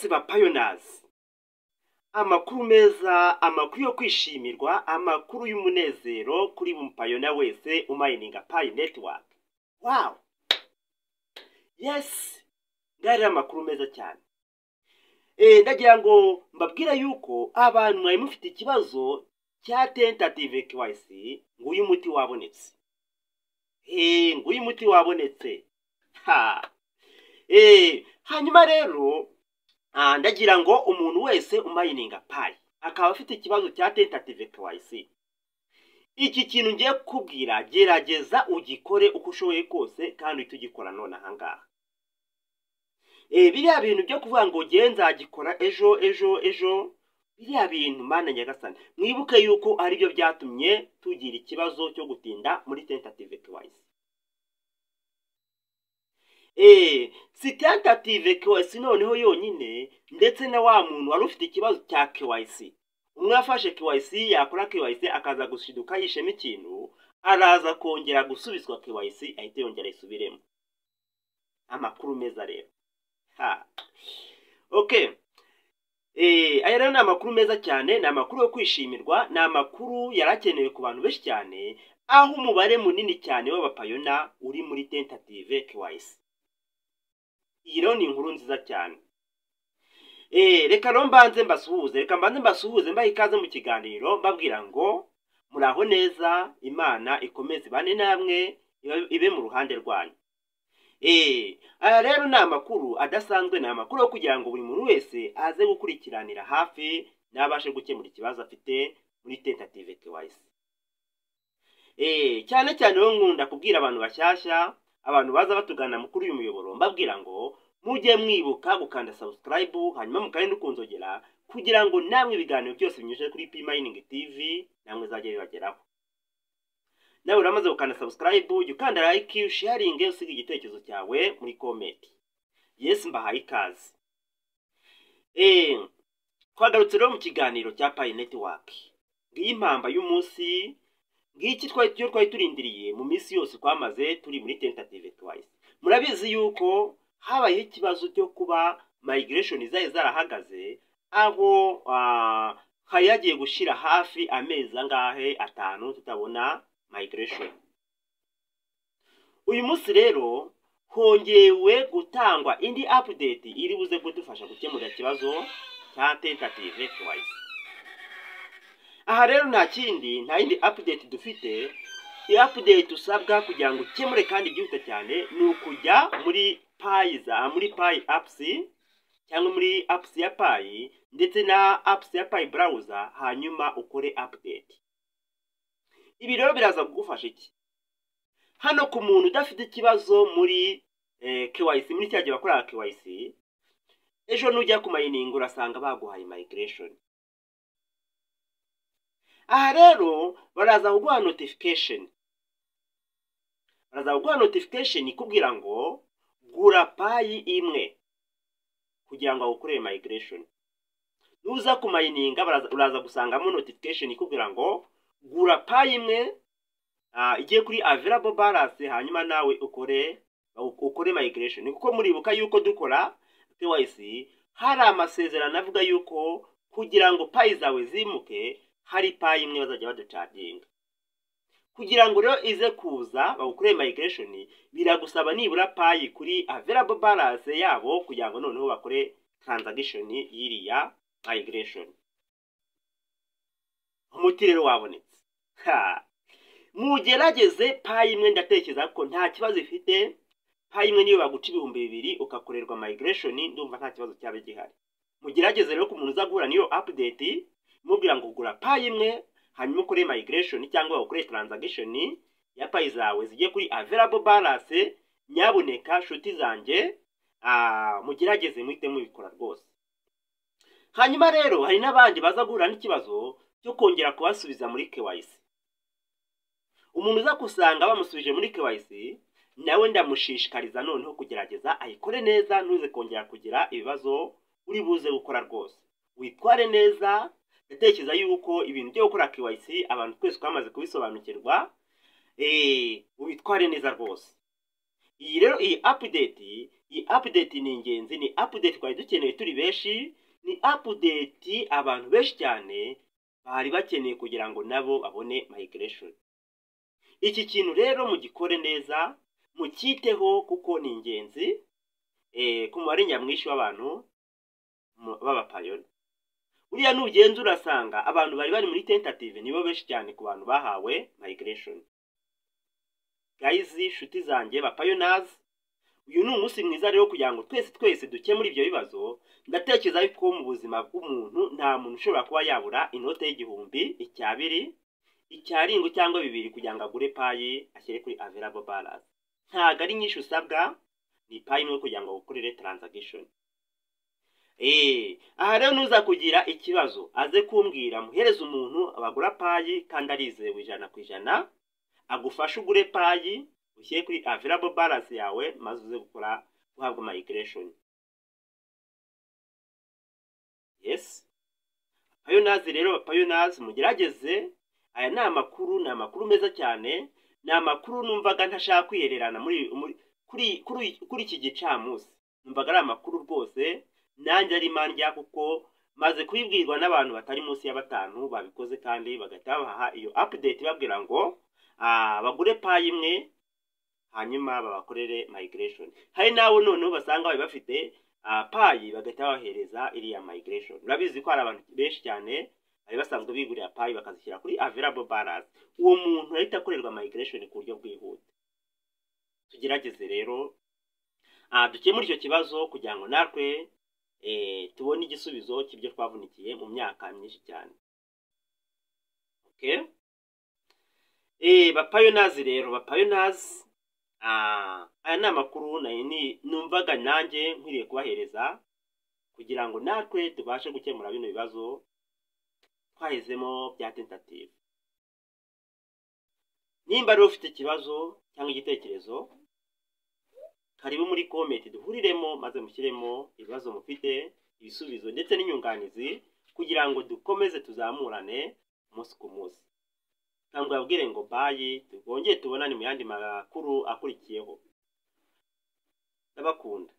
Yes ba pioneers. Amakuru meza, amakuru yo kwishimirwa, amakuru y'umunezero kuri bumpayona wese umayininga Pi network. Wow. Yes. Ngari amakuru meza cyane. Ndagira ngo mbabwira yuko abantu mwaye mufite ikibazo cya tentative KYC ngo uyu muti wabonetse. Ngo uyu muti wabonetse. Ha. Hanyuma rero ndagira ngo umuntu wese umayininga Pi akaba afite ikibazo cya tentative KYC. Iki kintu ngiye kukubwira gerageza ugikore uko ushoboye kose kandi tugikora none ahangaha. Biriya bintu byo kuvuga ngo nzagikora ejo biriya bintu mana nyagasani mwibuke yuko ari byo byatumye tugira ikibazo cyo gutinda muri tentative KYC. Si tentative KYC noneho yonyine ndetse na wa muntu wari ufite ikibazo cya KYC. Umwe afashe KYC yakora KYC akaza gushiduka yishema ikintu araza kongera gusubizwa KYC ahite yongera isubiremo. Amakuru meza rero. Okay. Aya rero ni amakuru meza cyane, ni amakuru yo kwishimirwa, ni amakuru yarakenewe ku bantu benshi cyane, aho umubare munini cyane w'abapayona uri muri tentative KYC. Iyi rero ni inkuru nziza cyane. Reka no mbanze mbasuhuze mbahe ikaze mu kiganiro mbabwira ngo muraho neza, Imana ikomeze bane namwe ibe mu ruhande rwanyu. Aya rero ni amakuru adasanzwe, ni amakuru yo kugira ngo buri muntu wese aze gukurikiranira hafi nabashe gukemura ikibazo afite muri tentative KYC. Cyane cyane rero nkunda kubwira abantu bashyashya, abantu baza batugana mukuru uyu muyoboro mbabwira ngo mujye mwibuka gukanda subscribe hanyuma mukandi ukunzogera kugira ngo namwe ibiganiro byose binyuze kuri Pi Mining TV namwe zajye bibageraho. Nawe uramaze gukanda subscribe, ukanda like, sharing, usiga igitekerezo cyawe muri comment. Yes mbahaye ikaze. Twagarutse rero mu kiganiro cya Pi network. Ngiyi impamba y'umunsi, ngiki twari turindiriye mu minsi yose twamaze turi muri tentative KYC. Murabizi yuko habaye ikibazo cyo kuba migration zaye zarahagaze aho hari yagiye gushira hafi amezi angahe 5 tutabona migration. Uyu munsi rero hongewe gutangwa indi update iri buze kudufasha gukemura ikibazo cya tentative KYC. Aha rero nta yindi update dufite. Iyi update usabwa kugira ngo ukemure kandi byihute cyane ni ukujya muri Pi apps cyangwa muri apps ya Pi ndetse na apps ya Pi browser hanyuma ukore update. Ibi rero biraza kugufasha iki? Hano ku muntu udafite ikibazo muri KYC, muri cyaje bakora KYC, ejo nujya ku mining urasanga baguhaye migration. Aha rero baraza kuguha notification. Ikubwira ngo gura Pi imwe kugira ngo ukore migration. Nuza ku mining uraza gusangamo notification ikubwira ngo gura Pi imwe igiye kuri available balance hanyuma nawe ukore migration. Kuko muribuka yuko dukora KYC hari amasezerano avuga yuko kugira ngo Pi zawe zimuke hari Pi imwe bazajya baducharginga. Kugira ngo rero ize kuza bakore migration biragusaba nibura Pi kuri available balance yabo kugira ngo noneho bakore transaction yiriya migration. Umuti rero wabonetse. Mugerageze Pi imwe ndatekereza ko nta kibazo ifite. Pi imwe niyo baguca 2,000 ukakorerwa migration ndumva nta kibazo cyabe gihari. Mugerageze rero ku muntu uzagura niyo update mubwira ngo gura Pi imwe hanyuma ukore migration cyangwa ukore transaction ya Pi zawe zigiye kuri available balance. Nyaboneka shuti zanjye mugerageze muhite mubikora rwose. Hanyuma rero hari n'abandi baza guhura n'ikibazo cyo kongera kubasubiza muri KYC. Umuntu uza kusanga bamusubije muri KYC nawe ndamushishikariza noneho kugerageza ayikore neza ntuze kongera kugira ibibazo uri buze gukora rwose. Witware neza, ndatekereza yuko ibintu byo gukora KYC abantu twese twamaze kubisobanukirwa. Witware neza rwose. Iyi rero iyi update iyi update ni ingenzi, ni update twari dukeneye turi benshi, ni update abantu benshi cyane bari bakeneye kugira ngo nabo babone migration. Iki kintu rero mugikore neza, mukiteho kuko ni ingenzi ku mubare nyamwinshi w'abantu b'abapayona. Uriya n'ugenda urasanga abantu bari bari muri tentative nibo benshi cyane ku bantu bahawe migration. Guys, shuti zanjye bapayoners, uyu ni umunsi mwiza rero kugira ngo twese dukemure ibyo bibazo. Ndatekereza ko mu buzima bw'umuntu nta muntu ushobora kuba yabura inote y'igihumbi, icyabiri, icyaringo cyangwa bibiri kugira ngo agure payi ashyire kuri available balance. Ntago ari nyinshi usabwa, ni payi imwe kugira ngo ukorere transaction. Aha rero nuza kugira ikibazo aze kumbwira, muhereza umuntu abagura payi kandi arizewe 100%, agufasha ugure payi ushyire kuri available balance yawe maze uze guhabwa migration. Yes, payoners rero, payoners mugerageze. Aya ni amakuru meza cyane, ni amakuru numvaga ntashaka kwihererana kuri iki gicamunsi. Numvaga ari amakuru rwose nanjye ari mandya, kuko maze kwibwirwa n'abantu batari munsi ya 5 babikoze kandi bagahita babaha iyo update babwira ngo bagure payi imwe hanyuma babakorere migration. Hari nawe noneho basanga bari bafite payi bagahita bahereza iriya migration. Urabizi ko hari abantu benshi cyane bari basanzwe bigurira payi bakazishyira kuri available balance. Uwo muntu ahita akorerwa migration ku buryo bwihuta. Tugerageze rero dukemure icyo kibazo kugira ngo natwe tubone igisubizo cy'ibyo twavunikiye mu myaka myinshi cyane. Okay, bapayoners rero, bapayoners, aya ni amakuru numvaga nanjye nkwiriye kubahereza kugira ngo natwe tubashe gukemura bino bibazo twahezemo bya tentative. Nimba rero ufite ikibazo cyangwa igitekerezo, karibu muri comment duhuriremo maze mushyiremo ibibazo mufite, ibisubizo ndetse n'inyunganizi kugira ngo dukomeze tuzamurane umunsi ku munsi. Kandi babwire ngo bayi, tubongeye tubonane mu yandi makuru akurikiyeho. Ndabakunda.